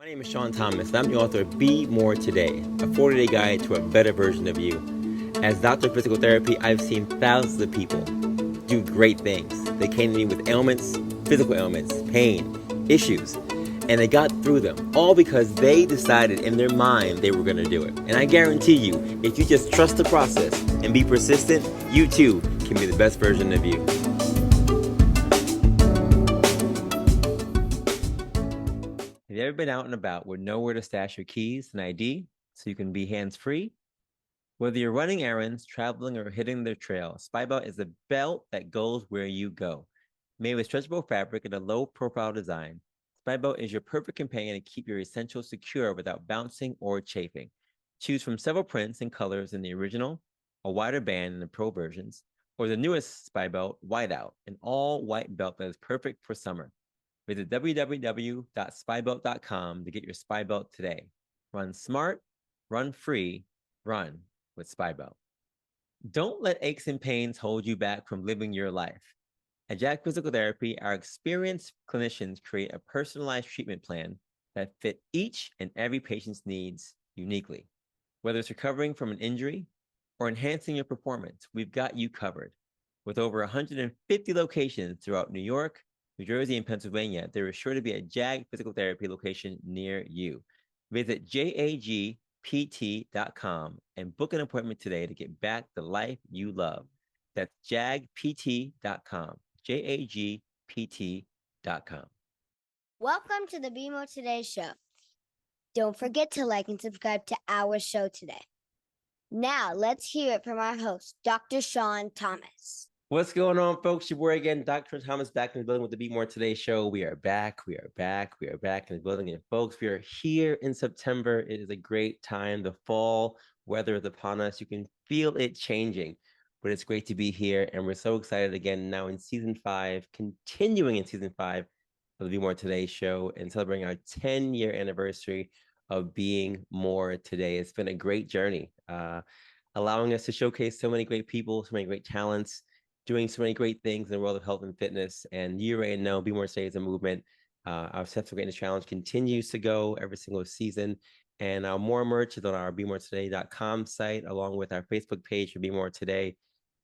My name is Sean Thomas, and I'm the author of Be More Today, a 40-day guide to a better version of you. As doctor of physical therapy, I've seen thousands of people do great things. They came to me with ailments, physical ailments, pain, issues, and they got through them, all because they decided in their mind they were going to do it. And I guarantee you, if you just trust the process and be persistent, you too can be the best version of you. Have you ever been out and about with nowhere to stash your keys and ID so you can be hands-free? Whether you're running errands, traveling, or hitting the trail, Spy Belt is a belt that goes where you go. Made with stretchable fabric and a low-profile design, Spy Belt is your perfect companion to keep your essentials secure without bouncing or chafing. Choose from several prints and colors in the original, a wider band in the Pro versions, or the newest Spy Belt, Whiteout, an all-white belt that is perfect for summer. Visit www.spybelt.com to get your Spy Belt today. Run smart, run free, run with Spy Belt. Don't let aches and pains hold you back from living your life. At Jack Physical Therapy, our experienced clinicians create a personalized treatment plan that fit each and every patient's needs uniquely. Whether it's recovering from an injury or enhancing your performance, we've got you covered. With over 150 locations throughout New York, New Jersey, and Pennsylvania, there is sure to be a JAG Physical Therapy location near you. Visit jagpt.com and book an appointment today to get back the life you love. That's jagpt.com, jagpt.com. Welcome to the Be More Today show. Don't forget to like and subscribe to our show today. Now, let's hear it from our host, Dr. Sean Thomas. What's going on, folks? Your boy again, Dr. Thomas, back in the building with the Be More Today show. We are back in the building. And folks, we are here in September. It is a great time. The fall weather is upon us. You can feel it changing, but it's great to be here. And we're so excited again now in season 5, continuing in season 5 of the Be More Today show and celebrating our 10-year anniversary of Being More Today. It's been a great journey, allowing us to showcase so many great people, so many great talents, doing so many great things in the world of health and fitness. And you already know, Be More Today is a movement. Our Steps for Greatness Challenge continues to go every single season. And more merch is on our BeMoreToday.com site, along with our Facebook page for Be More Today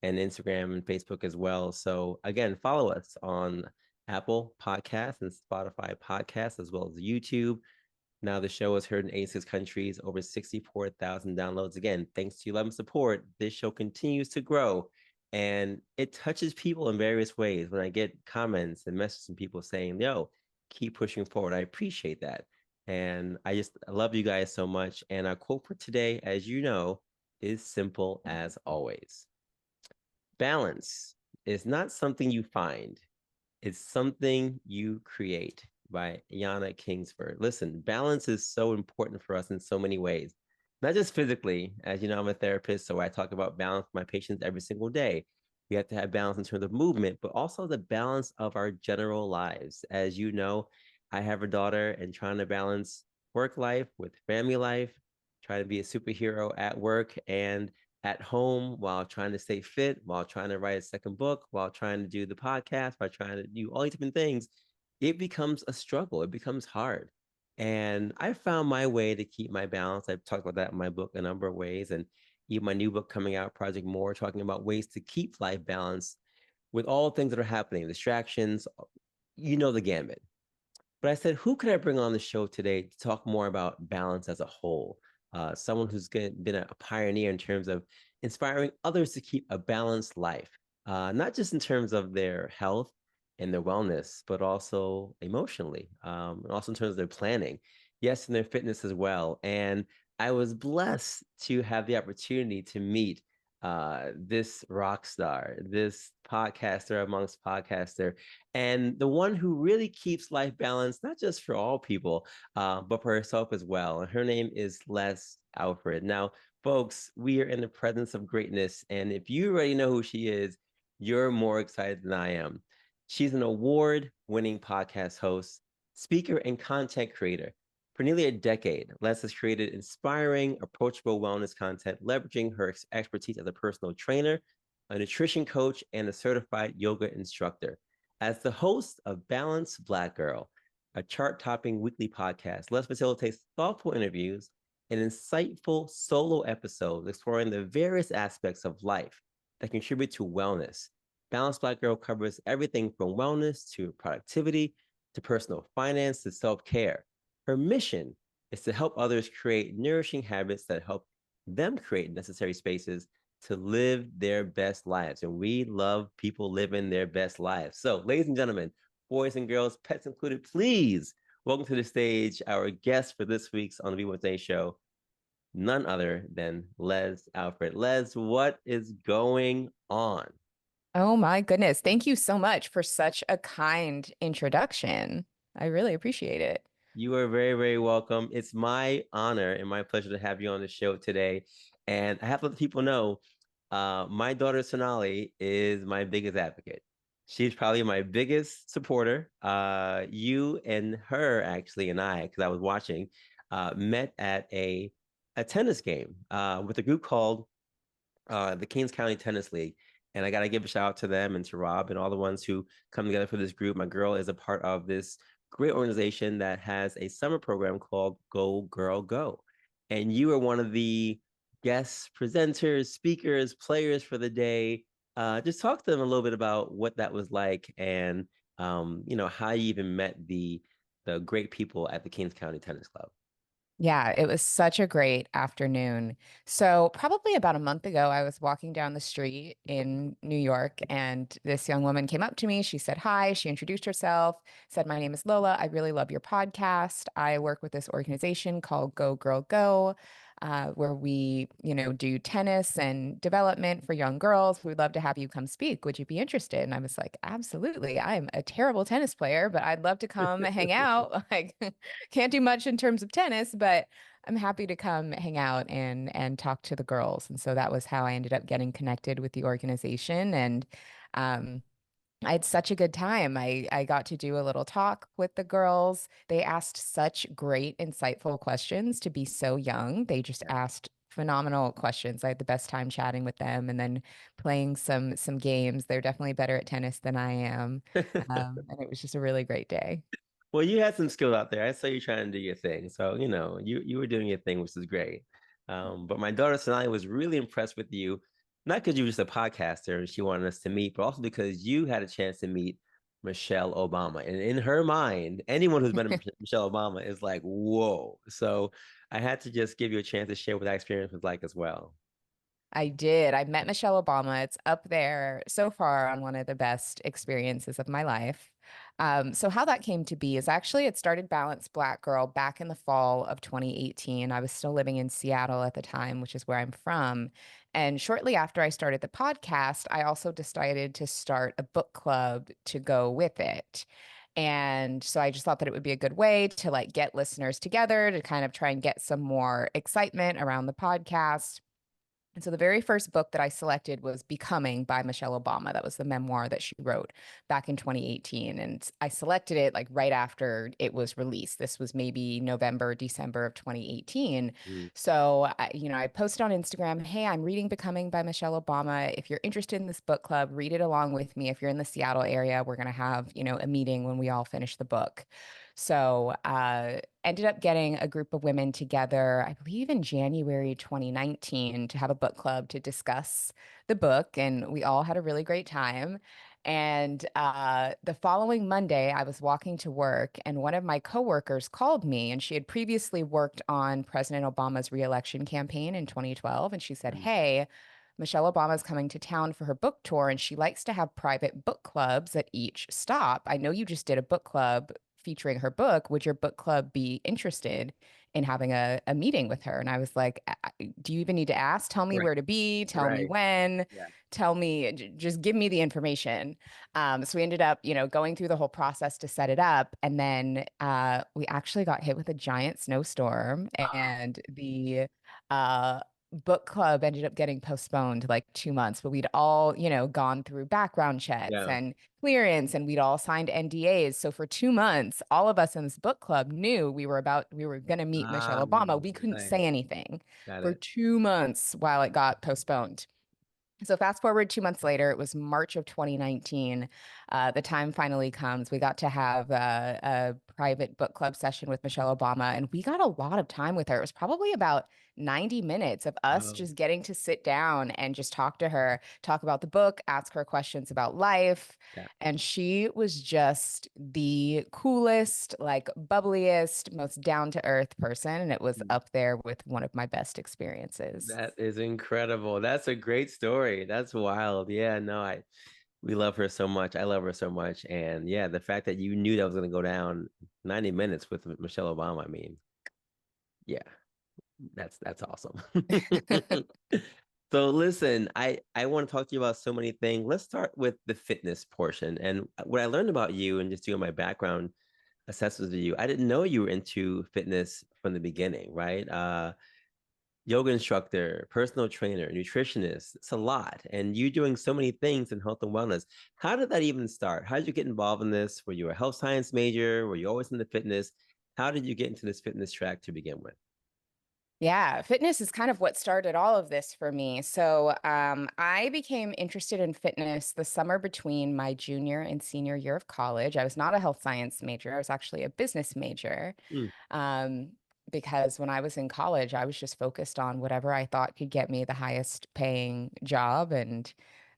and Instagram and Facebook as well. So again, follow us on Apple Podcasts and Spotify Podcasts, as well as YouTube. Now the show is heard in 86 countries, over 64,000 downloads. Again, thanks to your love and support, this show continues to grow. And it touches people in various ways. When I get comments and messages from people saying, yo, keep pushing forward, I appreciate that. And I love you guys so much. And our quote for today, as you know, is simple as always. Balance is not something you find, it's something you create, by Yana Kingsford. Listen, balance is so important for us in so many ways. Not just physically, as you know, I'm a therapist, so I talk about balance with my patients every single day. We have to have balance in terms of movement, but also the balance of our general lives. As you know, I have a daughter and trying to balance work life with family life, trying to be a superhero at work and at home while trying to stay fit, while trying to write a second book, while trying to do the podcast, while trying to do all these different things. It becomes a struggle. It becomes hard. And I found my way to keep my balance. I've talked about that in my book a number of ways. And even my new book coming out, Project More, talking about ways to keep life balanced with all things that are happening, distractions, you know, the gambit. But I said, who could I bring on the show today to talk more about balance as a whole? Someone who's been a pioneer in terms of inspiring others to keep a balanced life, not just in terms of their health and their wellness, but also emotionally, and also in terms of their planning, yes, and their fitness as well. And I was blessed to have the opportunity to meet this rock star, this podcaster amongst podcaster, and the one who really keeps life balanced, not just for all people, but for herself as well. And her name is Les Alfred. Now, folks, we are in the presence of greatness. And if you already know who she is, you're more excited than I am. She's an award-winning podcast host, speaker, and content creator. For nearly a decade, Les has created inspiring, approachable wellness content, leveraging her expertise as a personal trainer, a nutrition coach, and a certified yoga instructor. As the host of Balanced Black Girl, a chart-topping weekly podcast. Les facilitates thoughtful interviews and insightful solo episodes exploring the various aspects of life that contribute to wellness. Balanced Black Girl covers everything from wellness to productivity to personal finance to self-care. Her mission is to help others create nourishing habits that help them create necessary spaces to live their best lives. And we love people living their best lives. So, ladies and gentlemen, boys and girls, pets included, please welcome to the stage our guest for this week's On the Be More Today show, none other than Les Alfred. Les, what is going on? Oh my goodness. Thank you so much for such a kind introduction. I really appreciate it. You are very, very welcome. It's my honor and my pleasure to have you on the show today. And I have to let people know my daughter Sonali is my biggest advocate. She's probably my biggest supporter. You and her actually, and I, because I was watching, met at a tennis game with a group called the Kings County Tennis League. And I got to give a shout out to them and to Rob and all the ones who come together for this group. My girl is a part of this great organization that has a summer program called Go Girl Go. And you are one of the guest presenters, speakers, players for the day. Just talk to them a little bit about what that was like and how you even met the great people at the Kings County Tennis Club. Yeah, it was such a great afternoon. So, probably about a month ago, I was walking down the street in New York, and this young woman came up to me. She said hi. She introduced herself, said, "My name is Lola. I really love your podcast. I work with this organization called Go Girl Go, where we, do tennis and development for young girls. We'd love to have you come speak. Would you be interested?" And I was like, "Absolutely. I'm a terrible tennis player, but I'd love to come hang out. Like, can't do much in terms of tennis, but I'm happy to come hang out and talk to the girls." And so that was how I ended up getting connected with the organization. And um, I had such a good time. I got to do a little talk with the girls. They asked such great, insightful questions to be so young. They just asked phenomenal questions. I had the best time chatting with them and then playing some games. They're definitely better at tennis than I am. And it was just a really great day. Well, you had some skill out there. I saw you trying to do your thing. So, you were doing your thing, which is great. But my daughter Sonali was really impressed with you, not because you were just a podcaster and she wanted us to meet, but also because you had a chance to meet Michelle Obama. And in her mind, anyone who's met Michelle Obama is like, whoa. So I had to just give you a chance to share what that experience was like as well. I did. I met Michelle Obama. It's up there so far on one of the best experiences of my life. So how that came to be is actually it started Balanced Black Girl back in the fall of 2018. I was still living in Seattle at the time, which is where I'm from. And shortly after I started the podcast, I also decided to start a book club to go with it. And so I just thought that it would be a good way to like get listeners together to kind of try and get some more excitement around the podcast. And so the very first book that I selected was Becoming by Michelle Obama. That was the memoir that she wrote back in 2018. And I selected it like right after it was released. This was maybe November, December of 2018. Mm. So, I posted on Instagram, "Hey, I'm reading Becoming by Michelle Obama. If you're interested in this book club, read it along with me. If you're in the Seattle area, we're going to have, a meeting when we all finish the book." So, ended up getting a group of women together, I believe in January 2019, to have a book club to discuss the book. And we all had a really great time. And the following Monday, I was walking to work, and one of my coworkers called me, and she had previously worked on President Obama's reelection campaign in 2012. And she said, Mm. "Hey, Michelle Obama's coming to town for her book tour, and she likes to have private book clubs at each stop. I know you just did a book club featuring her book. Would your book club be interested in having a meeting with her?" And I was like, Do you even need to ask? Tell me Right. where to be, tell me Right. when, Yeah. tell me, just give me the information." So we ended up, going through the whole process to set it up. And then we actually got hit with a giant snowstorm, and the book club ended up getting postponed like 2 months, but we'd all, gone through background checks Yeah. and clearance, and we'd all signed NDAs. So for 2 months, all of us in this book club knew we were going to meet Ah, Michelle Obama. We couldn't nice. say anything Got for it. 2 months while it got postponed. So fast forward 2 months later, it was March of 2019. The time finally comes. We got to have a private book club session with Michelle Obama, and we got a lot of time with her. It was probably about 90 minutes of us Oh, just getting to sit down and just talk to her, talk about the book, ask her questions about life. yeah. And she was just the coolest, like bubbliest, most down to earth person. And it was Mm. up there with one of my best experiences. That is incredible. That's a great story. That's wild. Yeah, no, we love her so much. I love her so much. And yeah, the fact that you knew that was going to go down 90 minutes with Michelle Obama, I mean, yeah, that's awesome. So listen, I want to talk to you about so many things. Let's start with the fitness portion. And what I learned about you and just doing my background assessments of you, I didn't know you were into fitness from the beginning, right? Yoga instructor, personal trainer, nutritionist. It's a lot. And you're doing so many things in health and wellness. How did that even start? How did you get involved in this? Were you a health science major? Were you always into fitness? How did you get into this fitness track to begin with? Yeah, fitness is kind of what started all of this for me. So, I became interested in fitness the summer between my junior and senior year of college. I was not a health science major, I was actually a business major. Mm, Um, because when I was in college, I was just focused on whatever I thought could get me the highest paying job. And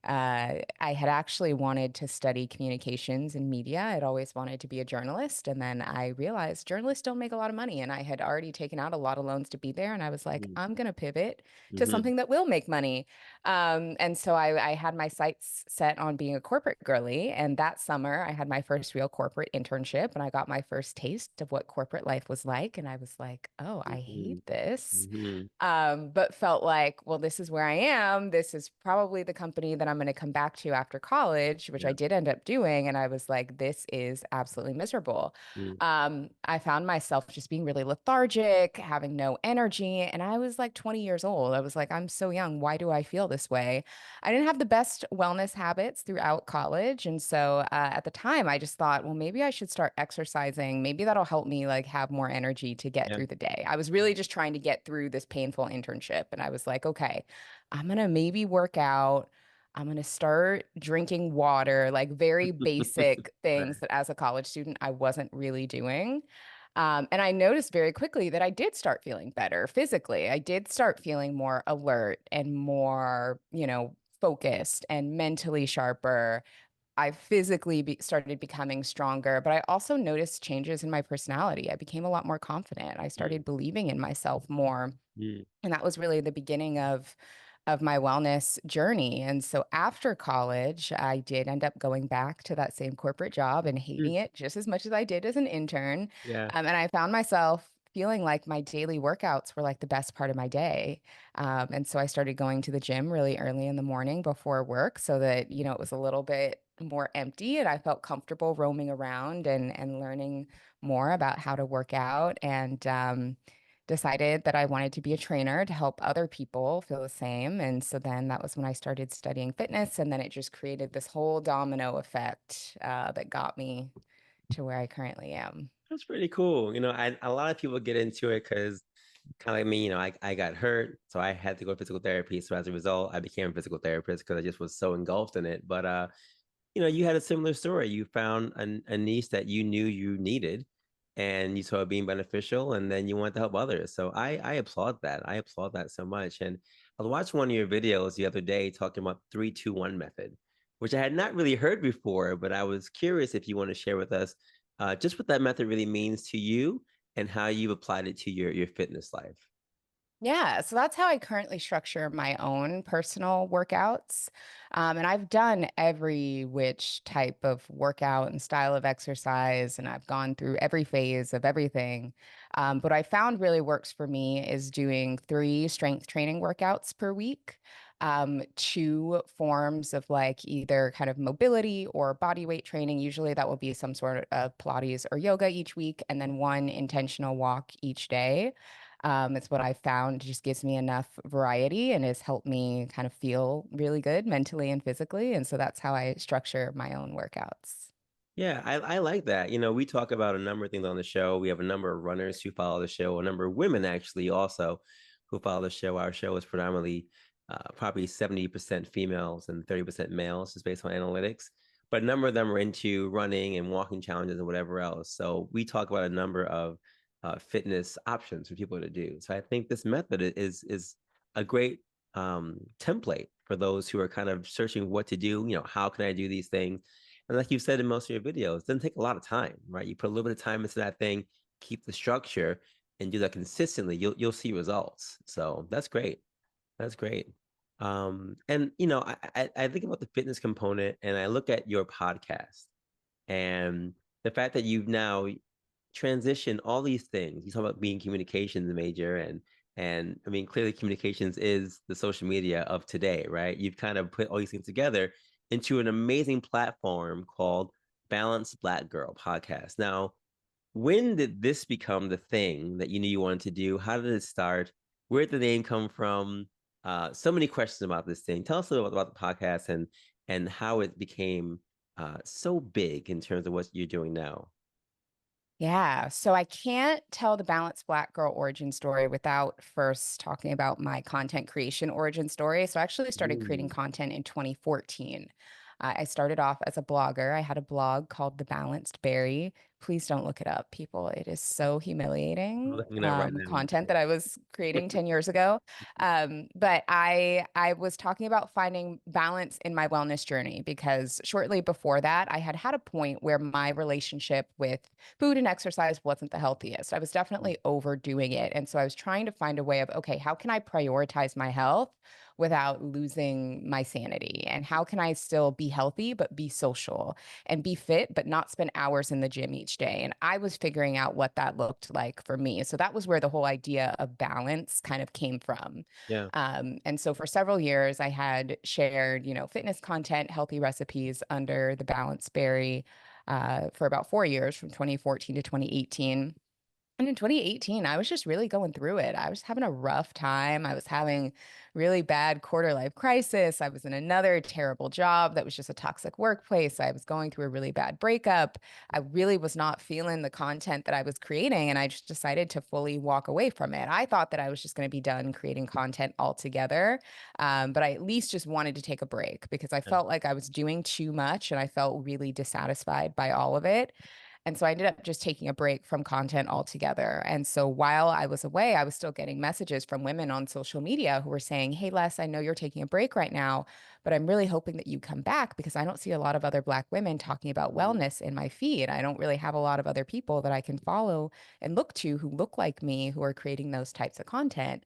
I had actually wanted to study communications and media. I'd always wanted to be a journalist. And then I realized journalists don't make a lot of money. And I had already taken out a lot of loans to be there. And I was like, mm, I'm going to pivot to mm-hmm, something that will make money. And so I had my sights set on being a corporate girly. And that summer, I had my first real corporate internship and I got my first taste of what corporate life was like. And I was like, oh, I mm-hmm, hate this. mm-hmm. But felt like, well, this is where I am. This is probably the company that I'm going to come back to after college, which I Yeah. did end up doing. And I was like, this is absolutely miserable. Mm, I found myself just being really lethargic, having no energy. And I was like 20 years old. I was like, I'm so young. Why do I feel this way? I didn't have the best wellness habits throughout college. And so at the time, I just thought, well, maybe I should start exercising. Maybe that'll help me like have more energy to get yeah. through the day. I was really just trying to get through this painful internship. And I was like, okay, I'm going to maybe work out. I'm going to start drinking water, like very basic Right. things that as a college student, I wasn't really doing. And I noticed very quickly that I did start feeling better physically. I did start feeling more alert and more, focused and mentally sharper. I physically started becoming stronger, but I also noticed changes in my personality. I became a lot more confident. I Mm, started believing in myself more. mm, And that was really the beginning of my wellness journey. And so after college, I did end up going back to that same corporate job and mm. hating it just as much as I did as an intern. Yeah. And I found myself feeling like my daily workouts were like the best part of my day. And so I started going to the gym really early in the morning before work so that, it was a little bit more empty and I felt comfortable roaming around and learning more about how to work out. And decided that I wanted to be a trainer to help other people feel the same. And so then that was when I started studying fitness. And then it just created this whole domino effect that got me to where I currently am. That's pretty cool. A lot of people get into it because kind of like me, I got hurt, so I had to go to physical therapy. So as a result, I became a physical therapist because I just was so engulfed in it. But you had a similar story. You found a niche that you knew you needed and you saw it being beneficial, and then you wanted to help others. So I applaud that. I applaud that so much. And I was watching one of your videos the other day talking about 3-2-1 method, which I had not really heard before, but I was curious if you want to share with us just what that method really means to you and how you've applied it to your fitness life. Yeah, so that's how I currently structure my own personal workouts. And I've done every which type of workout and style of exercise, and I've gone through every phase of everything. What I found really works for me is doing 3 strength training workouts per week, 2 forms of like either kind of mobility or body weight training. Usually that will be some sort of Pilates or yoga each week, and then 1 intentional walk each day. It's what I found just gives me enough variety and has helped me kind of feel really good mentally and physically. And so that's how I structure my own workouts. Yeah, I like that. We talk about a number of things on the show. We have a number of runners who follow the show, a number of women actually also who follow the show. Our show is predominantly probably 70% females and 30% males, just based on analytics. But a number of them are into running and walking challenges and whatever else. So we talk about a number of fitness options for people to do. So I think this method is a great template for those who are kind of searching what to do. How can I do these things? And like you said in most of your videos, it doesn't take a lot of time, right? You put a little bit of time into that thing, keep the structure, and do that consistently. You'll see results. So that's great. That's great. And I think about the fitness component, and I look at your podcast and the fact that you've now transitioned all these things. You talk about being communications major, and I mean, clearly communications is the social media of today, right? You've kind of put all these things together into an amazing platform called Balanced Black Girl Podcast. Now, when did this become the thing that you knew you wanted to do? How did it start? Where did the name come from? So many questions about this thing. Tell us a little bit about the podcast and how it became so big in terms of what you're doing now. Yeah, so I can't tell the Balanced Black Girl origin story without first talking about my content creation origin story. So I actually started creating Mm. content in 2014. I started off as a blogger. I had a blog called The Balanced Berry. Please don't look it up, people. It is so I'm humiliating, looking it up right now. content that I was creating 10 years ago. But I was talking about finding balance in my wellness journey because shortly before that, I had had a point where my relationship with food and exercise wasn't the healthiest. I was definitely overdoing it. And so I was trying to find a way of, okay, how can I prioritize my health without losing my sanity? And how can I still be healthy, but be social and be fit, but not spend hours in the gym each day? And I was figuring out what that looked like for me. So that was where the whole idea of balance kind of came from. Yeah. And so for several years, I had shared, fitness content, healthy recipes under the Balance Berry for about 4 years, from 2014 to 2018. And in 2018, I was just really going through it. I was having a rough time. I was having really bad quarter life crisis. I was in another terrible job that was just a toxic workplace. I was going through a really bad breakup. I really was not feeling the content that I was creating, and I just decided to fully walk away from it. I thought that I was just going to be done creating content altogether, but I at least just wanted to take a break because I Yeah. felt like I was doing too much and I felt really dissatisfied by all of it. And so I ended up just taking a break from content altogether. And so while I was away, I was still getting messages from women on social media who were saying, "Hey, Les, I know you're taking a break right now, but I'm really hoping that you come back because I don't see a lot of other Black women talking about wellness in my feed. I don't really have a lot of other people that I can follow and look to who look like me who are creating those types of content."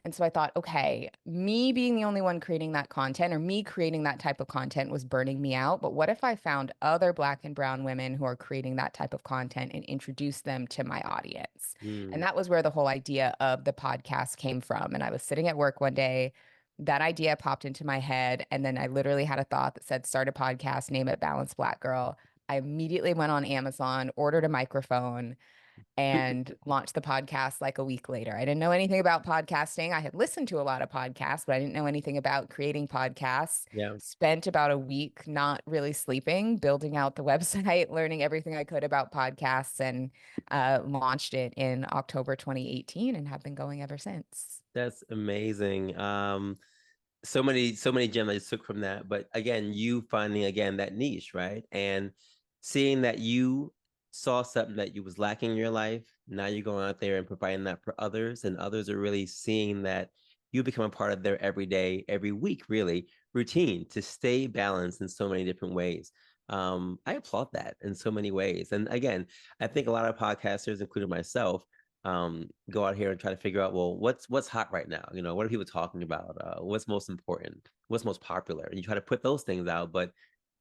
And so I thought, okay, me being the only one creating that content or me creating that type of content was burning me out. But what if I found other Black and brown women who are creating that type of content and introduce them to my audience? And Mm. that was where the whole idea of the podcast came from. And I was sitting at work one day, that idea popped into my head. And then I literally had a thought that said, start a podcast, name it Balanced Black Girl. I immediately went on Amazon, ordered a microphone, and launched the podcast like a week later. I didn't know anything about podcasting. I had listened to a lot of podcasts, but I didn't know anything about creating podcasts. Yeah. Spent about a week not really sleeping, building out the website, learning everything I could about podcasts, and launched it in October 2018 and have been going ever since. That's amazing. So many gems I just took from that. But again, you finding again that niche, right? And seeing that you saw something that you was lacking in your life. Now you're going out there and providing that for others, and others are really seeing that you become a part of their everyday, every week, really routine to stay balanced in so many different ways. I applaud that in so many ways. And again, I think a lot of podcasters, including myself, go out here and try to figure out, well, what's hot right now? What are people talking about? What's most important? What's most popular? And you try to put those things out, but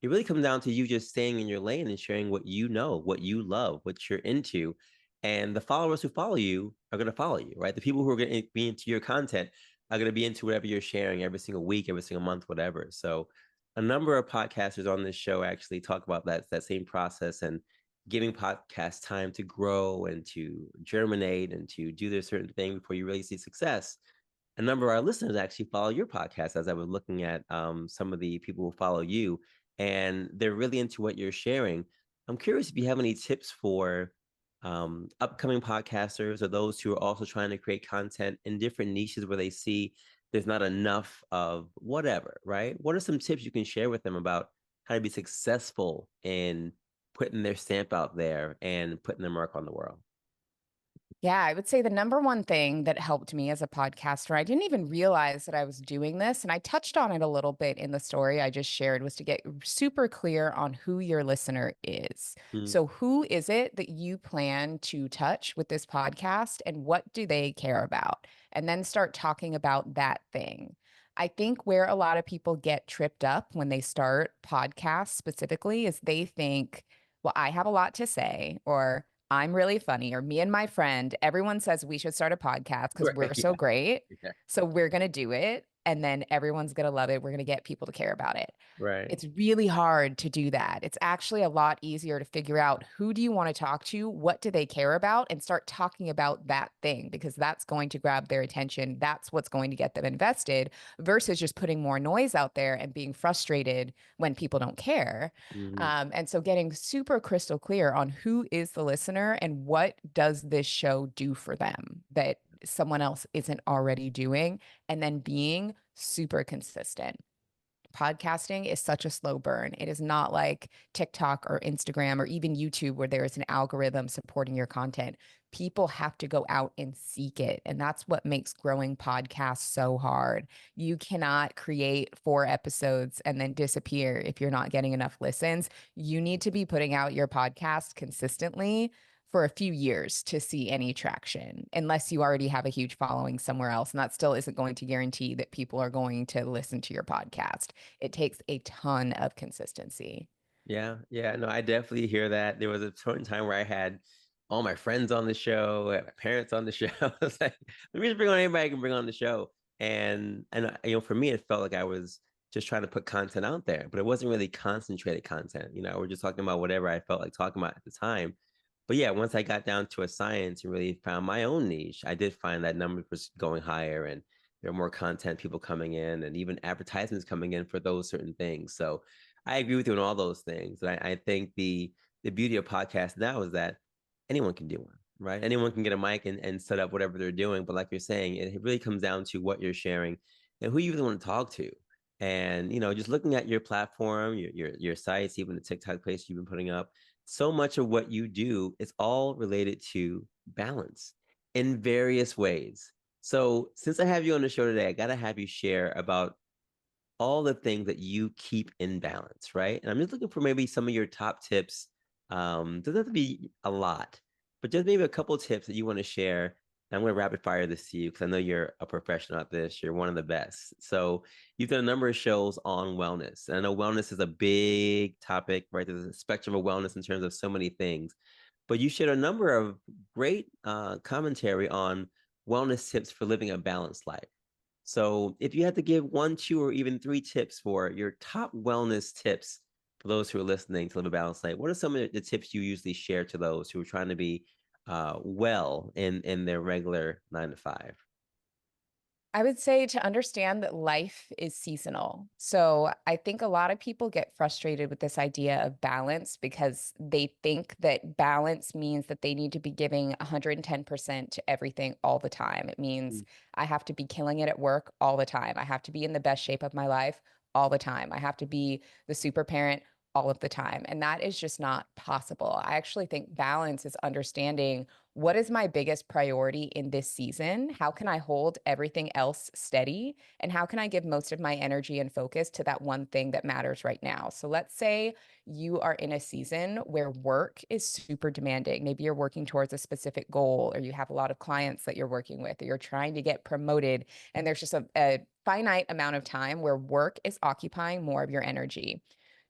it really comes down to you just staying in your lane and sharing what you know, what you love, what you're into. And the followers who follow you are going to follow you, right? The people who are going to be into your content are going to be into whatever you're sharing every single week, every single month, whatever. So a number of podcasters on this show actually talk about that same process and giving podcasts time to grow and to germinate and to do their certain thing before you really see success. A number of our listeners actually follow your podcast, as I was looking at some of the people who follow you, and they're really into what you're sharing. I'm curious if you have any tips for upcoming podcasters or those who are also trying to create content in different niches where they see there's not enough of whatever, right? What are some tips you can share with them about how to be successful in putting their stamp out there and putting their mark on the world? Yeah, I would say the number one thing that helped me as a podcaster, I didn't even realize that I was doing this. And I touched on it a little bit in the story I just shared, was to get super clear on who your listener is. Mm, So, who is it that you plan to touch with this podcast and what do they care about? And then start talking about that thing. I think where a lot of people get tripped up when they start podcasts specifically is they think, well, I have a lot to say, or I'm really funny, or me and my friend, everyone says we should start a podcast because we're right. so great. Yeah. So we're going to do it. And then everyone's going to love it. We're going to get people to care about it. Right. It's really hard to do that. It's actually a lot easier to figure out who do you want to talk to, what do they care about, and start talking about that thing because that's going to grab their attention. That's what's going to get them invested versus just putting more noise out there and being frustrated when people don't care. Mhm. And so getting super crystal clear on who is the listener and what does this show do for them that someone else isn't already doing, and then being super consistent. Podcasting is such a slow burn. It is not like TikTok or Instagram or even YouTube where there is an algorithm supporting your content. People have to go out and seek it. And that's what makes growing podcasts so hard. You cannot create 4 episodes and then disappear if you're not getting enough listens. You need to be putting out your podcast consistently for a few years to see any traction, unless you already have a huge following somewhere else. And that still isn't going to guarantee that people are going to listen to your podcast. It takes a ton of consistency. Yeah, yeah, no, I definitely hear that. There was a certain time where I had all my friends on the show, my parents on the show. It's like, let me just bring on anybody I can bring on the show. And for me, it felt like I was just trying to put content out there, but it wasn't really concentrated content. We're just talking about whatever I felt like talking about at the time. But yeah, once I got down to a science and really found my own niche, I did find that numbers was going higher and there were more content people coming in and even advertisements coming in for those certain things. So I agree with you on all those things. And I think the beauty of podcasts now is that anyone can do one, right? Anyone can get a mic and set up whatever they're doing. But like you're saying, it really comes down to what you're sharing and who you really want to talk to. And just looking at your platform, your sites, even the TikTok place you've been putting up, so much of what you do is all related to balance in various ways. So since I have you on the show today, I gotta have you share about all the things that you keep in balance, right? And I'm just looking for maybe some of your top tips. Doesn't have to be a lot, but just maybe a couple of tips that you want to share. And I'm going to rapid fire this to you because I know you're a professional at this. You're one of the best. So you've done a number of shows on wellness. And I know wellness is a big topic, right? There's a spectrum of wellness in terms of so many things. But you shared a number of great commentary on wellness tips for living a balanced life. So if you had to give 1, 2, or even 3 tips for your top wellness tips for those who are listening to live a balanced life, what are some of the tips you usually share to those who are trying to be well in their regular 9 to 5? I would say to understand that life is seasonal. So I think a lot of people get frustrated with this idea of balance because they think that balance means that they need to be giving 110% to everything all the time. It means I have to be killing it at work all the time. I have to be in the best shape of my life all the time. I have to be the super parent all of the time. And that is just not possible. I actually think balance is understanding what is my biggest priority in this season? How can I hold everything else steady? And how can I give most of my energy and focus to that one thing that matters right now? So let's say you are in a season where work is super demanding. Maybe you're working towards a specific goal, or you have a lot of clients that you're working with, or you're trying to get promoted. And there's just a finite amount of time where work is occupying more of your energy.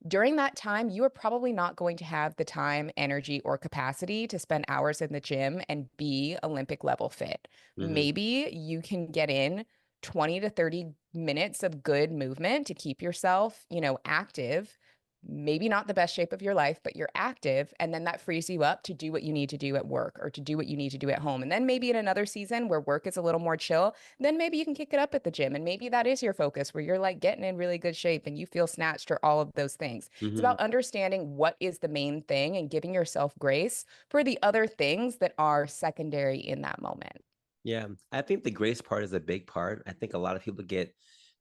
During that time, you are probably not going to have the time, energy, or capacity to spend hours in the gym and be Olympic level fit. Mm-hmm. Maybe you can get in 20 to 30 minutes of good movement to keep yourself, active. Maybe not the best shape of your life, but you're active. And then that frees you up to do what you need to do at work or to do what you need to do at home. And then maybe in another season where work is a little more chill, then maybe you can kick it up at the gym. And maybe that is your focus where you're like getting in really good shape and you feel snatched or all of those things. It's Mm-hmm. about understanding what is the main thing and giving yourself grace for the other things that are secondary in that moment. Yeah, I think the grace part is a big part. I think a lot of people get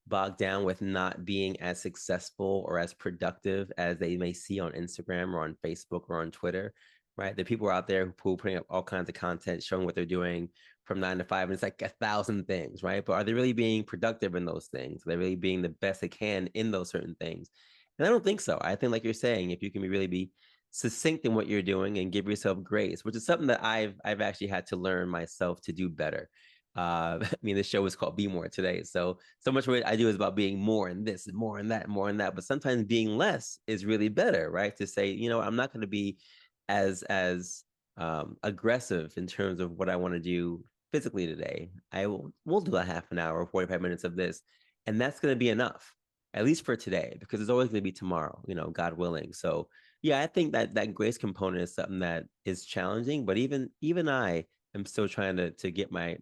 bogged down with not being as successful or as productive as they may see on Instagram or on Facebook or on Twitter, right? The people are out there who are putting up all kinds of content showing what they're doing from 9 to 5, and it's like 1,000 things, right? But are they really being productive in those things? Are they really being the best they can in those certain things? And I don't think so. I think, like you're saying, if you can really be succinct in what you're doing and give yourself grace, which is something that I've actually had to learn myself to do better. I mean, the show is called Be More Today. So much of what I do is about being more in this, more in that, more in that. But sometimes being less is really better, right? To say, I'm not going to be as aggressive in terms of what I want to do physically today. We'll do a half an hour or 45 minutes of this, and that's going to be enough, at least for today, because it's always going to be tomorrow, God willing. So yeah, I think that grace component is something that is challenging, but even I am still trying to get my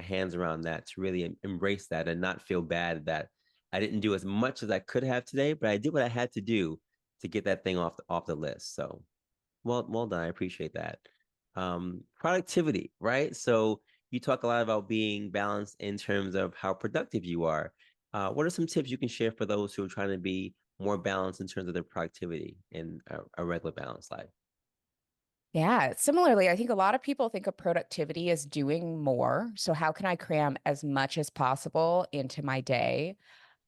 hands around that, to really embrace that and not feel bad that I didn't do as much as I could have today, but I did what I had to do to get that thing off the list. So well done. I appreciate that. Productivity, right? So you talk a lot about being balanced in terms of how productive you are. What are some tips you can share for those who are trying to be more balanced in terms of their productivity in a regular balanced life? Yeah, similarly, I think a lot of people think of productivity as doing more. So, how can I cram as much as possible into my day?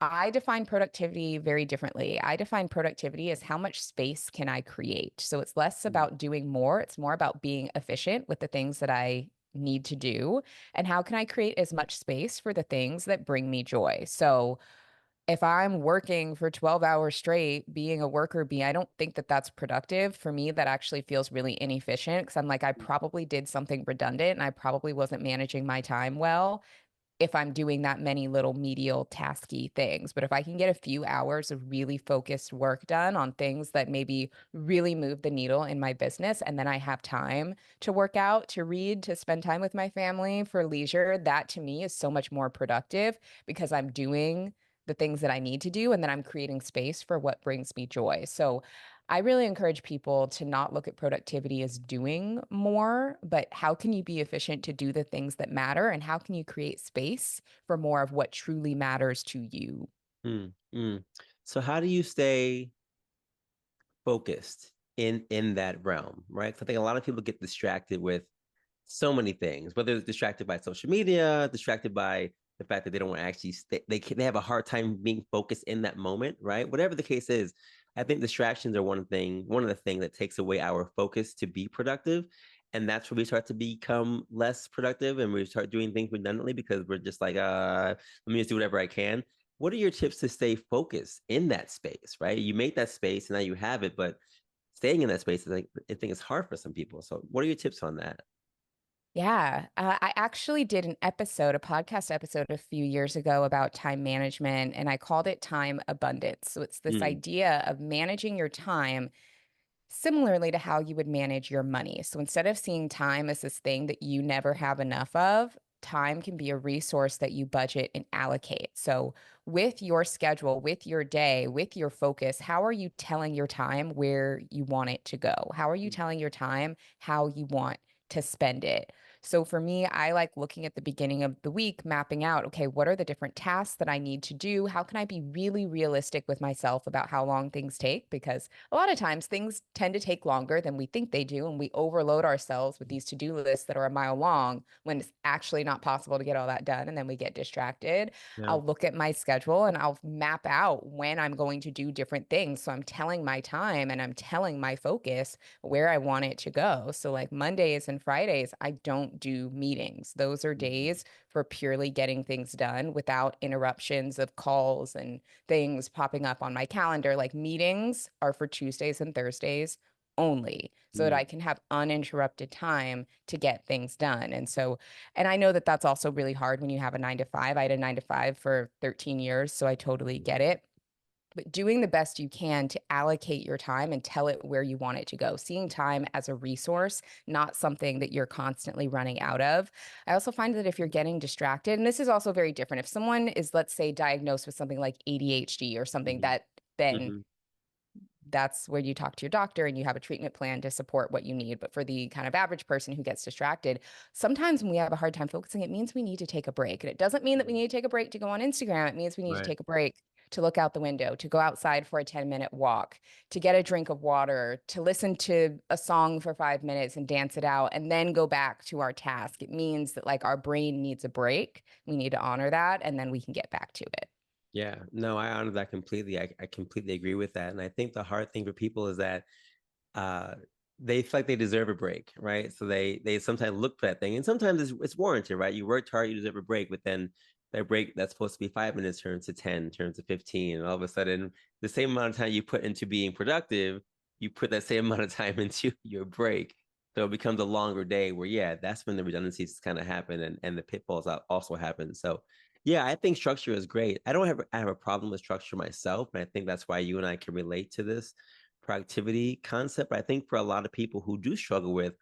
I define productivity very differently. I define productivity as how much space can I create. So, it's less Mm, about doing more, it's more about being efficient with the things that I need to do. And how can I create as much space for the things that bring me joy? So, if I'm working for 12 hours straight, being a worker bee, I don't think that that's productive. For me, that actually feels really inefficient because I'm like, I probably did something redundant and I probably wasn't managing my time well if I'm doing that many little medial tasky things. But if I can get a few hours of really focused work done on things that maybe really move the needle in my business, and then I have time to work out, to read, to spend time with my family for leisure, that to me is so much more productive because I'm doing the things that I need to do and then I'm creating space for what brings me joy. So I really encourage people to not look at productivity as doing more, but how can you be efficient to do the things that matter? And how can you create space for more of what truly matters to you? mm, mm. So how do you stay focused in that realm, right? 'Cause I think a lot of people get distracted with so many things, whether it's distracted by social media, distracted by the fact that they don't want to actually they have a hard time being focused in that moment, right? Whatever the case is, I think distractions are one of the things that takes away our focus to be productive. And that's where we start to become less productive and we start doing things redundantly because we're just like, let me just do whatever I can. What are your tips to stay focused in that space, right? You make that space and now you have it, but staying in that space, I think it's hard for some people. So what are your tips on that? Yeah, I actually did a podcast episode a few years ago about time management, and I called it time abundance. So it's this Mm, idea of managing your time similarly to how you would manage your money. So instead of seeing time as this thing that you never have enough of, time can be a resource that you budget and allocate. So with your schedule, with your day, with your focus, how are you telling your time where you want it to go? How are you telling your time how you want to spend it? So for me, I like looking at the beginning of the week, mapping out, okay, what are the different tasks that I need to do? How can I be really realistic with myself about how long things take? Because a lot of times things tend to take longer than we think they do, and we overload ourselves with these to-do lists that are a mile long when it's actually not possible to get all that done, and then we get distracted. yeah. I'll look at my schedule and I'll map out when I'm going to do different things. So I'm telling my time and I'm telling my focus where I want it to go. So like Mondays and Fridays, I don't do meetings. Those are Mhm. days for purely getting things done without interruptions of calls and things popping up on my calendar. Like meetings are for Tuesdays and Thursdays only so that I Mm, can have uninterrupted time to get things done. And so, and I know that that's also really hard when you have a 9 to 5. I had a 9 to 5 for 13 years, so I totally mhm, get it. But doing the best you can to allocate your time and tell it where you want it to go, seeing time as a resource, not something that you're constantly running out of. I also find that if you're getting distracted, and this is also very different, if someone is, let's say, diagnosed with something like ADHD or something mhm, that then mhm, that's where you talk to your doctor and you have a treatment plan to support what you need. But for the kind of average person who gets distracted, sometimes when we have a hard time focusing, it means we need to take a break. And it doesn't mean that we need to take a break to go on Instagram. It means we need to Right. take a break to look out the window, to go outside for a 10-minute walk, to get a drink of water, to listen to a song for 5 minutes and dance it out, and then go back to our task. It means that like our brain needs a break. We need to honor that, and then we can get back to it. Yeah, no, I honor that completely. I completely agree with that. And I think the hard thing for people is that uh they feel like they deserve a break, right? So they sometimes look for that thing, and sometimes it's warranted, right? You worked hard, you deserve a break, but then that break that's supposed to be 5 minutes turns to 10, turns to 15, and all of a sudden the same amount of time you put into being productive, you put that same amount of time into your break. So it becomes a longer day where, yeah, that's when the redundancies kind of happen, and the pitfalls also happen. So yeah, I think structure is great. I have a problem with structure myself, and I think that's why you and I can relate to this productivity concept. But I think for a lot of people who do struggle with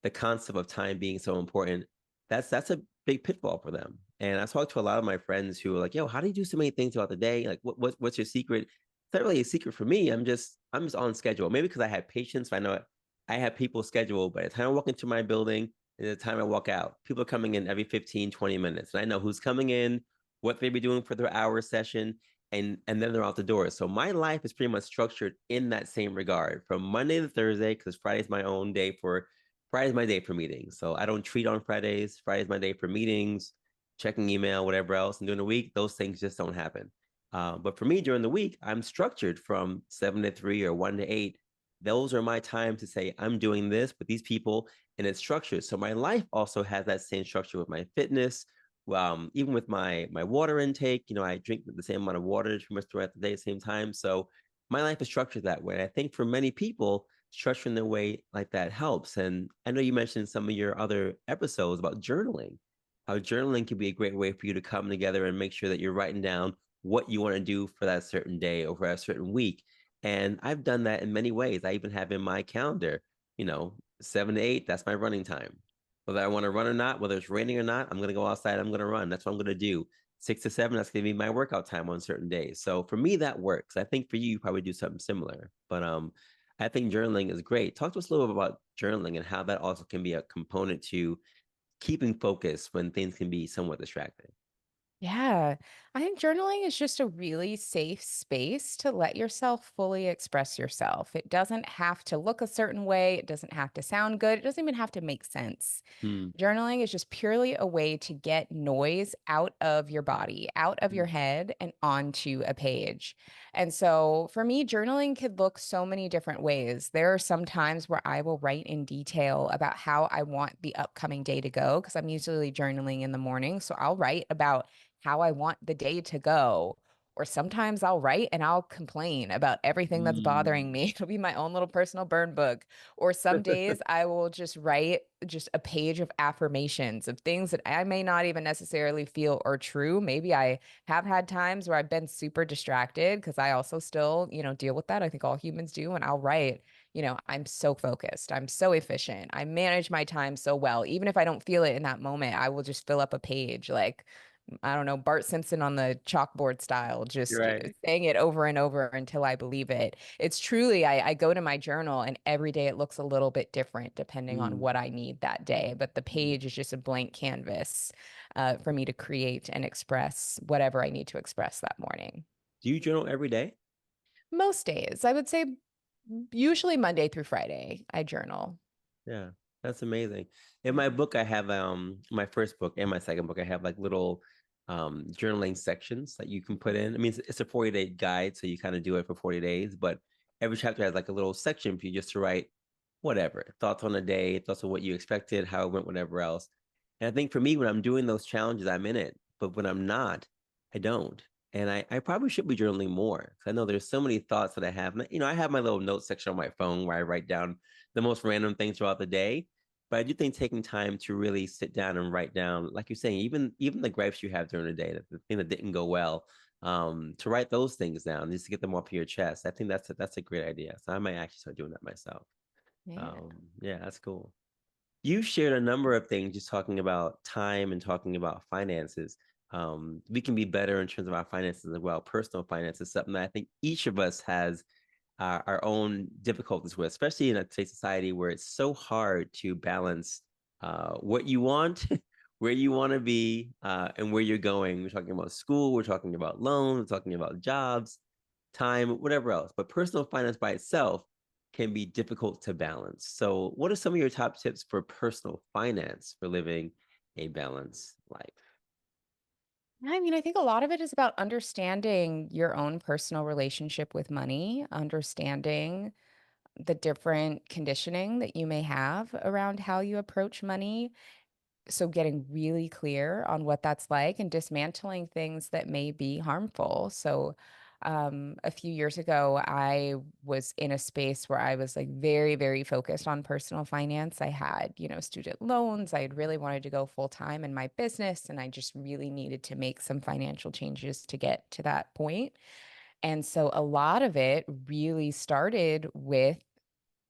the concept of time being so important, that's a big pitfall for them. And I talked to a lot of my friends who are like, "Yo, how do you do so many things throughout the day? Like, what's your secret?" It's not really a secret for me. I'm just on schedule. Maybe because I have patience. I know I have people scheduled. By the time I walk into my building and the time I walk out, people are coming in every 15, 20 minutes. And I know who's coming in, what they be doing for their hour session, and then they're out the door. So my life is pretty much structured in that same regard from Monday to Thursday, because Friday's my day for meetings. So I don't treat on Fridays. Friday's my day for meetings, checking email, whatever else. And during the week, those things just don't happen. But for me, during the week, I'm structured from 7 to 3 or 1 to 8. Those are my time to say, I'm doing this with these people, and it's structured. So my life also has that same structure with my fitness, even with my water intake. I drink the same amount of water pretty much throughout the day at the same time. So my life is structured that way. I think for many people, structuring their way like that helps. And I know you mentioned in some of your other episodes about journaling, how journaling can be a great way for you to come together and make sure that you're writing down what you want to do for that certain day or for a certain week. And I've done that in many ways. I even have in my calendar, 7 to 8, that's my running time. Whether I want to run or not, whether it's raining or not, I'm going to go outside. I'm going to run. That's what I'm going to do. 6 to 7, that's going to be my workout time on certain days. So for me, that works. I think for you, you probably do something similar. But I think journaling is great. Talk to us a little bit about journaling and how that also can be a component to keeping focus when things can be somewhat distracting. Yeah, I think journaling is just a really safe space to let yourself fully express yourself. It doesn't have to look a certain way, it doesn't have to sound good, it doesn't even have to make sense. Hmm. Journaling is just purely a way to get noise out of your body, out of your head, and onto a page. And so for me, journaling could look so many different ways. There are some times where I will write in detail about how I want the upcoming day to go, because I'm usually journaling in the morning. So I'll write about how I want the day to go. Or sometimes I'll write and I'll complain about everything that's bothering Mm. me. It'll be my own little personal burn book. Or some days I will just write just a page of affirmations of things that I may not even necessarily feel are true. Maybe I have had times where I've been super distracted because I also still, deal with that. I think all humans do. And I'll write, I'm so focused. I'm so efficient. I manage my time so well. Even if I don't feel it in that moment, I will just fill up a page like, I don't know, Bart Simpson on the chalkboard style, You're just right. saying it over and over until I believe it. It's truly, I go to my journal and every day it looks a little bit different depending on Mm. what I need that day. But the Mm. page is just a blank canvas for me to create and express whatever I need to express that morning. Do you journal every day? Most days, I would say usually Monday through Friday, I journal. Yeah, that's amazing. In my book, I have my first book and my second book, I have like little journaling sections that you can put in. I mean, it's a 40-day guide, so you kind of do it for 40 days, but every chapter has like a little section for you just to write whatever, thoughts on the day, thoughts on what you expected, how it went, whatever else. And I think for me, when I'm doing those challenges, I'm in it. But when I'm not, I don't. And I probably should be journaling more, because I know there's so many thoughts that I have. I have my little note section on my phone where I write down the most random things throughout the day. But I do think taking time to really sit down and write down, like you're saying, even the gripes you have during the day, the thing that didn't go well, to write those things down just to get them off your chest. I think that's a great idea. So I might actually start doing that myself. Yeah. Yeah, that's cool. You shared a number of things just talking about time and talking about finances. We can be better in terms of our finances as well. Personal finances, something that I think each of us has our own difficulties with, especially in a today's society where it's so hard to balance what you want, where you want to be, and where you're going. We're talking about school, we're talking about loans, we're talking about jobs, time, whatever else. But personal finance by itself can be difficult to balance. So, what are some of your top tips for personal finance for living a balanced life? I mean, I think a lot of it is about understanding your own personal relationship with money, understanding the different conditioning that you may have around how you approach money. So getting really clear on what that's like and dismantling things that may be harmful. So a few years ago, I was in a space where I was like very, very focused on personal finance. I had, student loans. I had really wanted to go full time in my business, and I just really needed to make some financial changes to get to that point. And so a lot of it really started with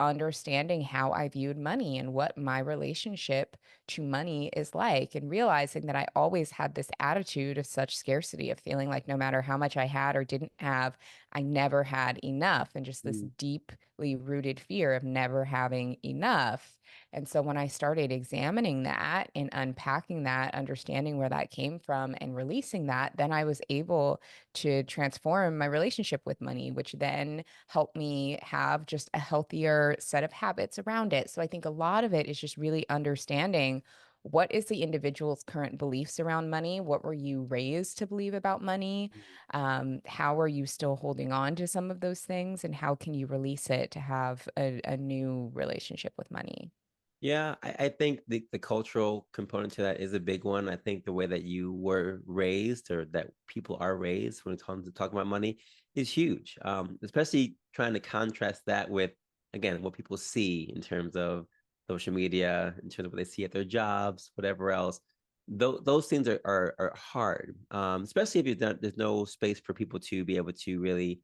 understanding how I viewed money and what my relationship to money is like, and realizing that I always had this attitude of such scarcity, of feeling like no matter how much I had or didn't have, I never had enough, and just this Mm. deeply rooted fear of never having enough. And so when I started examining that and unpacking that, understanding where that came from and releasing that, then I was able to transform my relationship with money, which then helped me have just a healthier set of habits around it. So I think a lot of it is just really understanding what is the individual's current beliefs around money? What were you raised to believe about money? How are you still holding on to some of those things? And how can you release it to have a new relationship with money? Yeah, I think the cultural component to that is a big one. I think the way that you were raised or that people are raised when it comes to talking about money is huge. Especially trying to contrast that with, again, what people see in terms of social media, in terms of what they see at their jobs, whatever else. Those things are hard, especially if there's no space for people to be able to really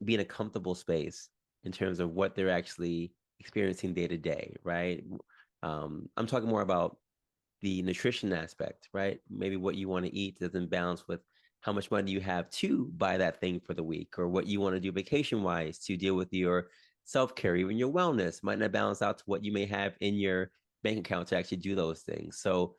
be in a comfortable space in terms of what they're actually experiencing day to day, right? I'm talking more about the nutrition aspect, right? Maybe what you want to eat doesn't balance with how much money you have to buy that thing for the week, or what you want to do vacation wise to deal with your self care, even your wellness might not balance out to what you may have in your bank account to actually do those things. So,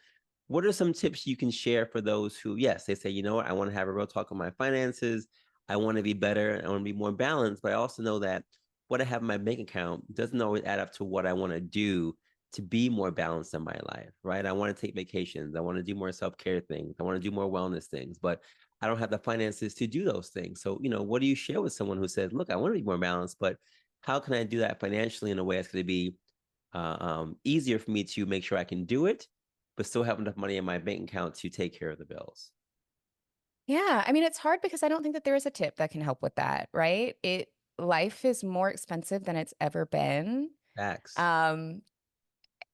what are some tips you can share for those who, yes, they say, you know what, I want to have a real talk on my finances. I want to be better. I want to be more balanced, but I also know that what I have in my bank account doesn't always add up to what I want to do to be more balanced in my life, right? I want to take vacations. I want to do more self-care things. I want to do more wellness things, but I don't have the finances to do those things. So, what do you share with someone who says, look, I want to be more balanced, but how can I do that financially in a way that's going to be easier for me to make sure I can do it, but still have enough money in my bank account to take care of the bills? Yeah, I mean, it's hard because I don't think that there is a tip that can help with that, right? Life is more expensive than it's ever been. Facts. Um,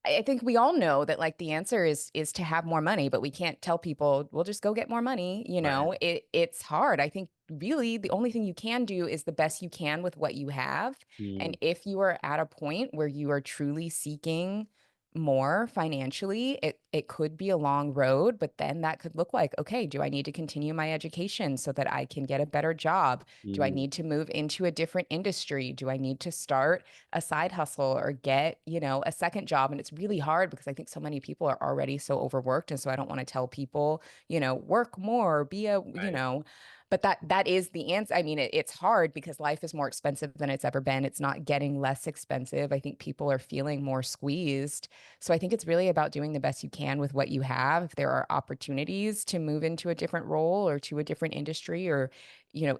I think we all know that like the answer is to have more money, but we can't tell people, we'll just go get more money. Right. It's hard. I think really the only thing you can do is the best you can with what you have. Mm, And if you are at a point where you are truly seeking more financially, it could be a long road, but then that could look like, okay, do I need to continue my education so that I can get a better job? Do I mm, need to move into a different industry? Do I need to start a side hustle or get, a second job? And it's really hard because I think so many people are already so overworked. And so I don't want to tell people, work more, be a, right. but that is the answer. I mean, it's hard because life is more expensive than it's ever been. It's not getting less expensive. I think people are feeling more squeezed. So I think it's really about doing the best you can with what you have. If there are opportunities to move into a different role or to a different industry, or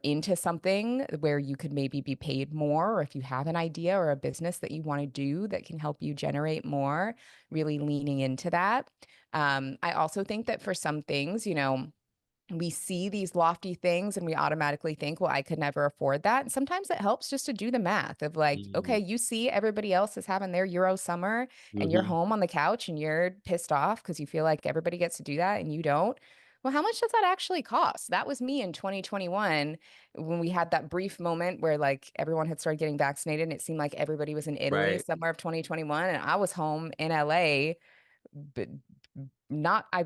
into something where you could maybe be paid more, or if you have an idea or a business that you want to do that can help you generate more, really leaning into that. I also think that for some things, we see these lofty things and we automatically think, well, I could never afford that. And sometimes it helps just to do the math of like, okay, Mm, you see everybody else is having their Euro summer and you're mhm. home on the couch and you're pissed off because you feel like everybody gets to do that and you don't. Well, how much does that actually cost? That was me in 2021 when we had that brief moment where like everyone had started getting vaccinated and it seemed like everybody was in Italy Right. summer of 2021 and I was home in LA, I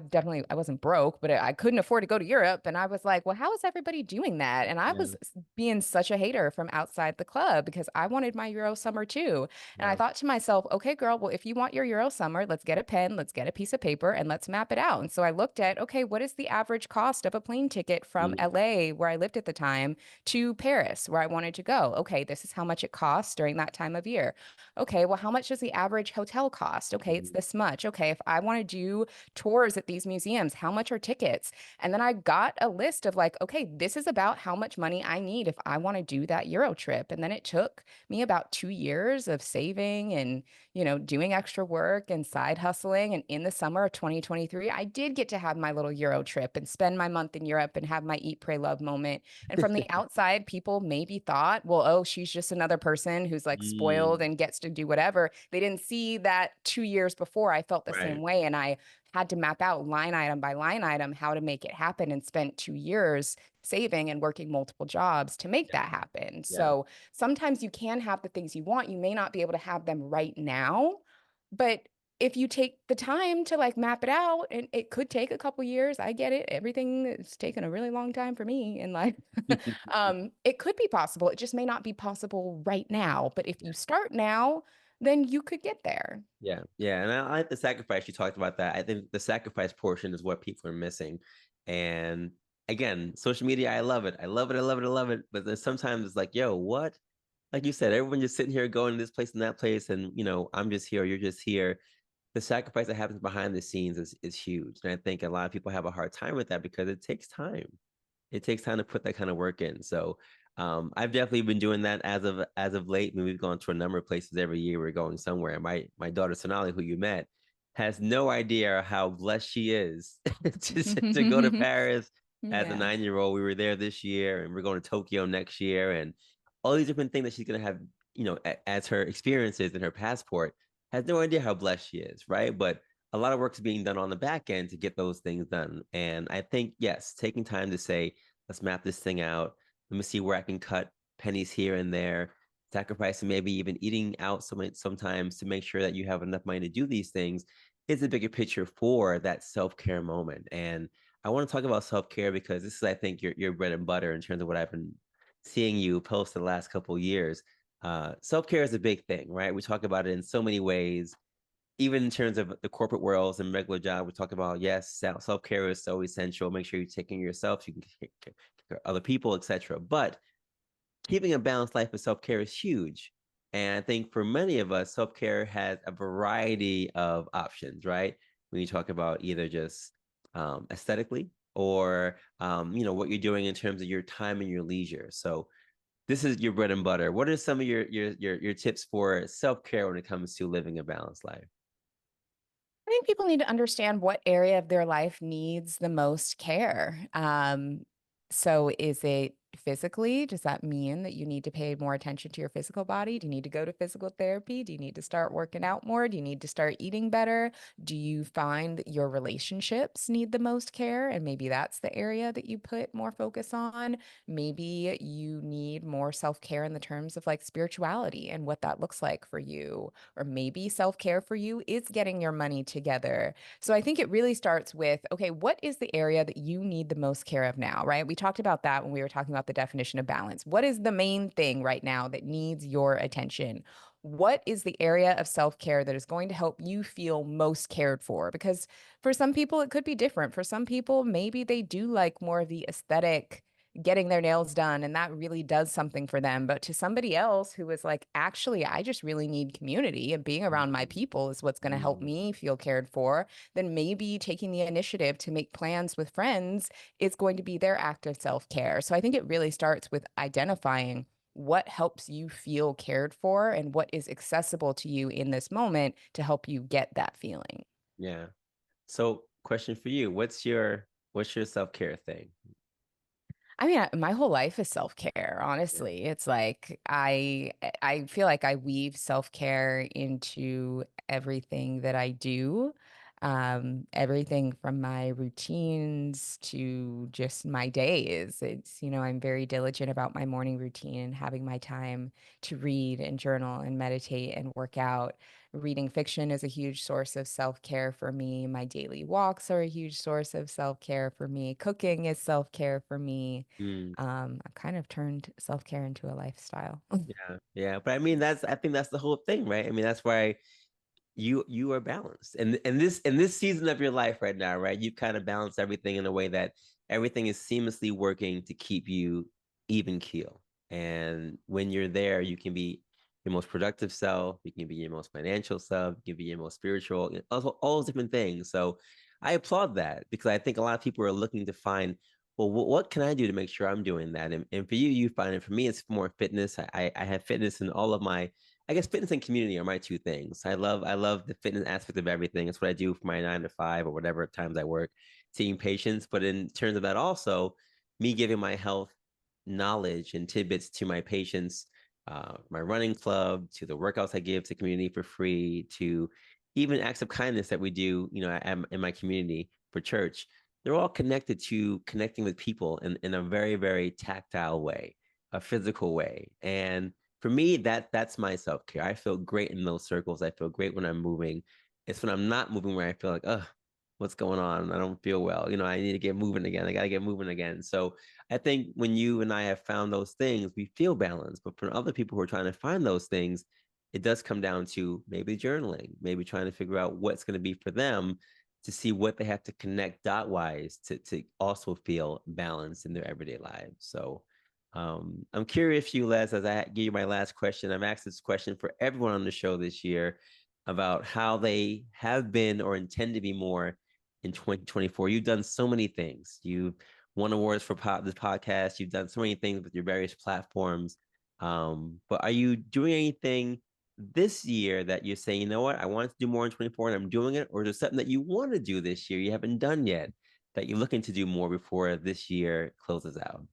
wasn't broke, but I couldn't afford to go to Europe. And I was like, well, how is everybody doing that? And I Yeah. was being such a hater from outside the club because I wanted my Euro summer too. And I Yeah. thought to myself, okay, girl, well, if you want your Euro summer, let's get a pen, let's get a piece of paper, and let's map it out. And so I looked at, okay, what is the average cost of a plane ticket from Mm, LA, where I lived at the time, to Paris, where I wanted to go? Okay, this is how much it costs during that time of year. Okay, well, how much does the average hotel cost? Okay, it's mm, this much. Okay, if I want to do tours at these museums, how much are tickets? And then I got a list of like, okay, this is about how much money I need if I want to do that Euro trip. And then it took me about 2 years of saving and, doing extra work and side hustling. And in the summer of 2023, I did get to have my little Euro trip and spend my month in Europe and have my eat, pray, love moment. And from the outside, people maybe thought, well, oh, she's just another person who's like spoiled mm, and gets to do whatever. They didn't see that 2 years before I felt the right. same way. And I had to map out line item by line item how to make it happen, and spent 2 years saving and working multiple jobs to make Yeah. that happen. Yeah. So sometimes you can have the things you want. You may not be able to have them right now, but if you take the time to like map it out, and it could take a couple years, I get it. Everything is taken a really long time for me in life. It could be possible. It just may not be possible right now. But if you start now, then you could get there. Yeah, yeah, and I like the sacrifice. You talked about that. I think the sacrifice portion is what people are missing. And again, social media, I love it. I love it. I love it. I love it. But then sometimes it's like, yo, what? Like you said, everyone just sitting here going this place and that place, and I'm just here, you're just here. The sacrifice that happens behind the scenes is huge. And I think a lot of people have a hard time with that because it takes time. It takes time to put that kind of work in. So I've definitely been doing that as of late. I mean, we've gone to a number of places every year. We're going somewhere. My daughter Sonali, who you met, has no idea how blessed she is to go to Paris as a Yeah. 9-year-old. We were there this year, and we're going to Tokyo next year, and all these different things that she's gonna have, as her experiences and her passport. Has no idea how blessed she is, right? But a lot of work is being done on the back end to get those things done. And I think, yes, taking time to say, let's map this thing out. Let me see where I can cut pennies here and there, sacrificing maybe even eating out sometimes to make sure that you have enough money to do these things is a bigger picture for that self-care moment. And I want to talk about self-care because this is, I think, your bread and butter in terms of what I've been seeing you post the last couple of years. Self-care is a big thing, right? We talk about it in so many ways, even in terms of the corporate worlds and regular job. We talk about, yes, self-care is so essential. Make sure you're taking care of yourself, so you can take care of other people, etc. But keeping a balanced life with self-care is huge. And I think for many of us, self-care has a variety of options, right? When you talk about either just aesthetically or what you're doing in terms of your time and your leisure. So this is your bread and butter. What are some of your tips for self-care when it comes to living a balanced life? I think people need to understand what area of their life needs the most care. So is it physically? Does that mean that you need to pay more attention to your physical body? Do you need to go to physical therapy? Do you need to start working out more? Do you need to start eating better? Do you find that your relationships need the most care? And maybe that's the area that you put more focus on. Maybe you need more self-care in the terms of like spirituality and what that looks like for you. Or maybe self-care for you is getting your money together. So I think it really starts with, okay, what is the area that you need the most care of now, right? We talked about that when we were talking about the definition of balance. What is the main thing right now that needs your attention? What is the area of self-care that is going to help you feel most cared for? Because for some people, it could be different. For some people, maybe they do like more of the aesthetic, getting their nails done, and that really does something for them. But to somebody else who is like, actually, I just really need community, and being around my Mm, people is what's going to help mm, me feel cared for, then maybe taking the initiative to make plans with friends is going to be their act of self-care. So I think it really starts with identifying what helps you feel cared for and what is accessible to you in this moment to help you get that feeling. yeah. So, question for you: what's your self-care thing? I mean, my whole life is self-care, Yeah. honestly. It's like I feel like I weave self-care into everything that I do. Everything from my routines to just my days. I'm very diligent about my morning routine and having my time to read and journal and meditate and work out. Reading fiction is a huge source of self-care for me. My daily walks are a huge source of self-care for me. Cooking is self-care for me. Mm, I've kind of turned self-care into a lifestyle. yeah, yeah. But I mean, I think that's the whole thing, right? I mean, that's why you are balanced, and in this season of your life right now, right? You've kind of balanced everything in a way that everything is seamlessly working to keep you even keel. And when you're there, you can be your most productive self, you can be your most financial self, you can be your most spiritual, all those different things. So I applaud that, because I think a lot of people are looking to find, well, what can I do to make sure I'm doing that? And for you, you find it. For me, it's more fitness. I have fitness in all of my, I guess fitness and community are my two things. I love the fitness aspect of everything. It's what I do for my 9 to 5 or whatever times I work, seeing patients. But in terms of that, also me giving my health knowledge and tidbits to my patients, my running club, to the workouts I give to community for free, to even acts of kindness that we do, in my community for church. They're all connected to connecting with people in a very, very tactile way, a physical way. And for me, that's my self-care. I feel great in those circles. I feel great when I'm moving. It's when I'm not moving where I feel like, what's going on? I don't feel well. I need to get moving again. I got to get moving again. So I think when you and I have found those things, we feel balanced. But for other people who are trying to find those things, it does come down to maybe journaling, maybe trying to figure out what's going to be for them, to see what they have to connect dot wise to also feel balanced in their everyday lives. So I'm curious, you, Les, as I give you my last question. I've asked this question for everyone on the show this year about how they have been or intend to be more in 2024. You've done so many things. You've won awards for this podcast. You've done so many things with your various platforms. But are you doing anything this year that you're saying, you know what, I want to do more in 24 and I'm doing it? Or is there something that you want to do this year you haven't done yet that you're looking to do more before this year closes out?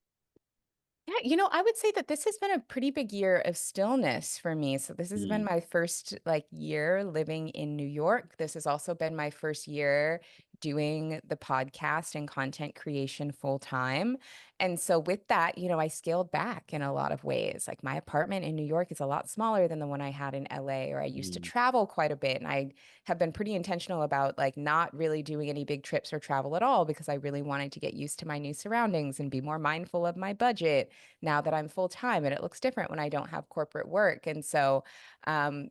Yeah, I would say that this has been a pretty big year of stillness for me. So this has been Mm, my first year living in New York. This has also been my first year doing the podcast and content creation full time. And so with that, I scaled back in a lot of ways. Like my apartment in New York is a lot smaller than the one I had in LA, or I used to mm, travel quite a bit. And I have been pretty intentional about not really doing any big trips or travel at all, because I really wanted to get used to my new surroundings and be more mindful of my budget now that I'm full time, and it looks different when I don't have corporate work. And so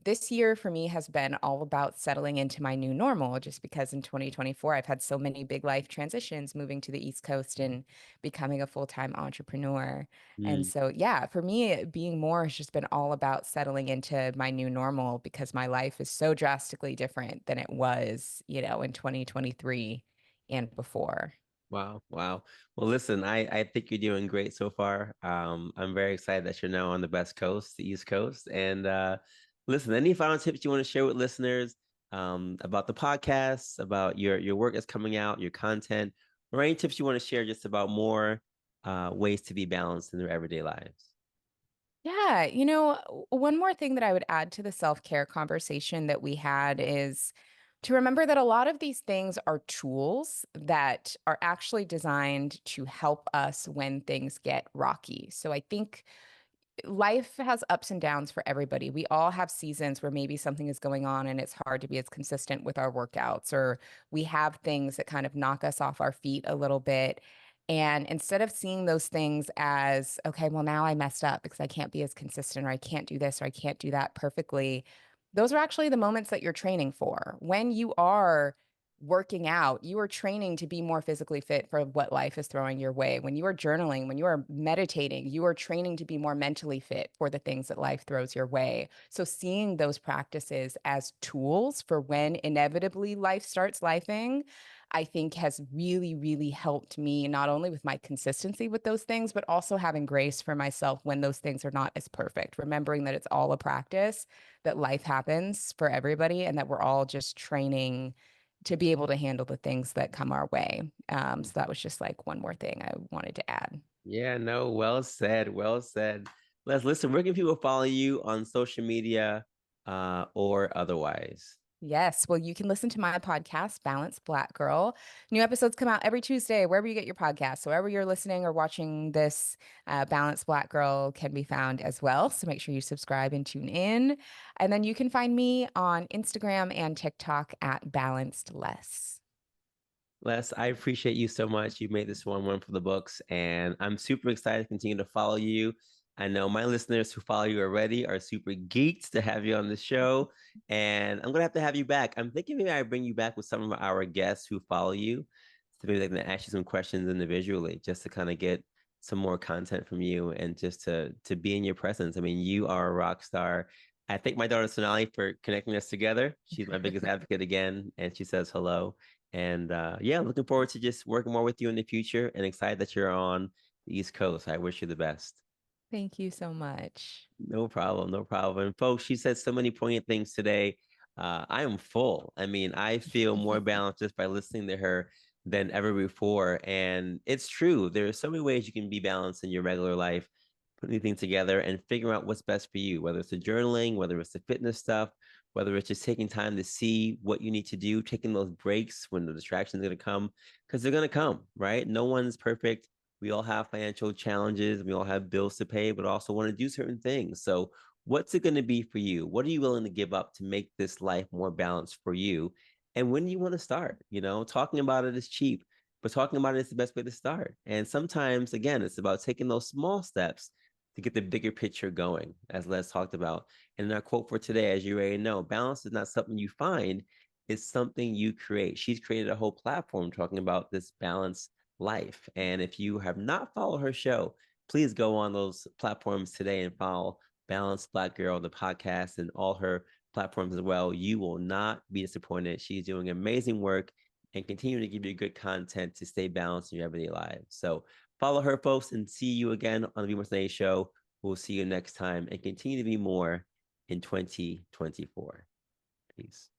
this year for me has been all about settling into my new normal, just because in 2024 I've had so many big life transitions, moving to the East Coast and becoming a full-time entrepreneur. And mm. so, yeah, for me, being more has just been all about settling into my new normal, because my life is so drastically different than it was, in 2023 and before. Wow, wow. Well, listen, I think you're doing great so far. I'm very excited that you're now on the West Coast, the East Coast. And listen, any final tips you want to share with listeners about the podcast, about your work that's coming out, your content, or any tips you want to share just about more ways to be balanced in their everyday lives? Yeah, one more thing that I would add to the self-care conversation that we had is to remember that a lot of these things are tools that are actually designed to help us when things get rocky. So I think life has ups and downs for everybody. We all have seasons where maybe something is going on and it's hard to be as consistent with our workouts, or we have things that kind of knock us off our feet a little bit. And instead of seeing those things as, okay, well, now I messed up because I can't be as consistent, or I can't do this, or I can't do that perfectly, those are actually the moments that you're training for. When you are working out, you are training to be more physically fit for what life is throwing your way. When you are journaling, when you are meditating, you are training to be more mentally fit for the things that life throws your way. So seeing those practices as tools for when inevitably life starts lifing, I think has really, really helped me, not only with my consistency with those things, but also having grace for myself when those things are not as perfect. Remembering that it's all a practice, that life happens for everybody, and that we're all just training to be able to handle the things that come our way. So that was just one more thing I wanted to add. Yeah, no, well said, well said. Les, listen, where can people follow you on social media or otherwise? Yes. Well, you can listen to my podcast, Balanced Black Girl. New episodes come out every Tuesday, wherever you get your podcast. So, wherever you're listening or watching this, Balanced Black Girl can be found as well. So, make sure you subscribe and tune in. And then you can find me on Instagram and TikTok at Balanced Less. Les, I appreciate you so much. You made this one for the books, and I'm super excited to continue to follow you. I know my listeners who follow you already are super geeked to have you on the show, and I'm gonna have to have you back. I'm thinking maybe I bring you back with some of our guests who follow you, so maybe they can ask you some questions individually, just to kind of get some more content from you, and just to be in your presence. I mean, you are a rock star. I thank my daughter Sonali for connecting us together. She's my biggest advocate again, and she says hello. And yeah, looking forward to just working more with you in the future and excited that you're on the East Coast. I wish you the best. Thank you so much. No problem, no problem. And folks, she said so many poignant things today. I am full. I mean, I feel more balanced just by listening to her than ever before. And it's true. There are so many ways you can be balanced in your regular life, putting things together and figuring out what's best for you, whether it's the journaling, whether it's the fitness stuff, whether it's just taking time to see what you need to do, taking those breaks when the distractions are going to come, because they're going to come, right? No one's perfect. We all have financial challenges. We all have bills to pay, but also want to do certain things. So, what's it going to be for you? What are you willing to give up to make this life more balanced for you? And when do you want to start? You know, talking about it is cheap, but talking about it is the best way to start. And sometimes, again, it's about taking those small steps to get the bigger picture going, as Les talked about. And our quote for today, as you already know, balance is not something you find, it's something you create. She's created a whole platform talking about this balance life. And if you have not followed her show, please go on those platforms today and follow Balanced Black Girl, the podcast, and all her platforms as well. You will not be disappointed. She's doing amazing work and continue to give you good content to stay balanced in your everyday lives. So follow her, folks, and see you again on the Be More Today show. We'll see you next time and continue to be more in 2024. Peace.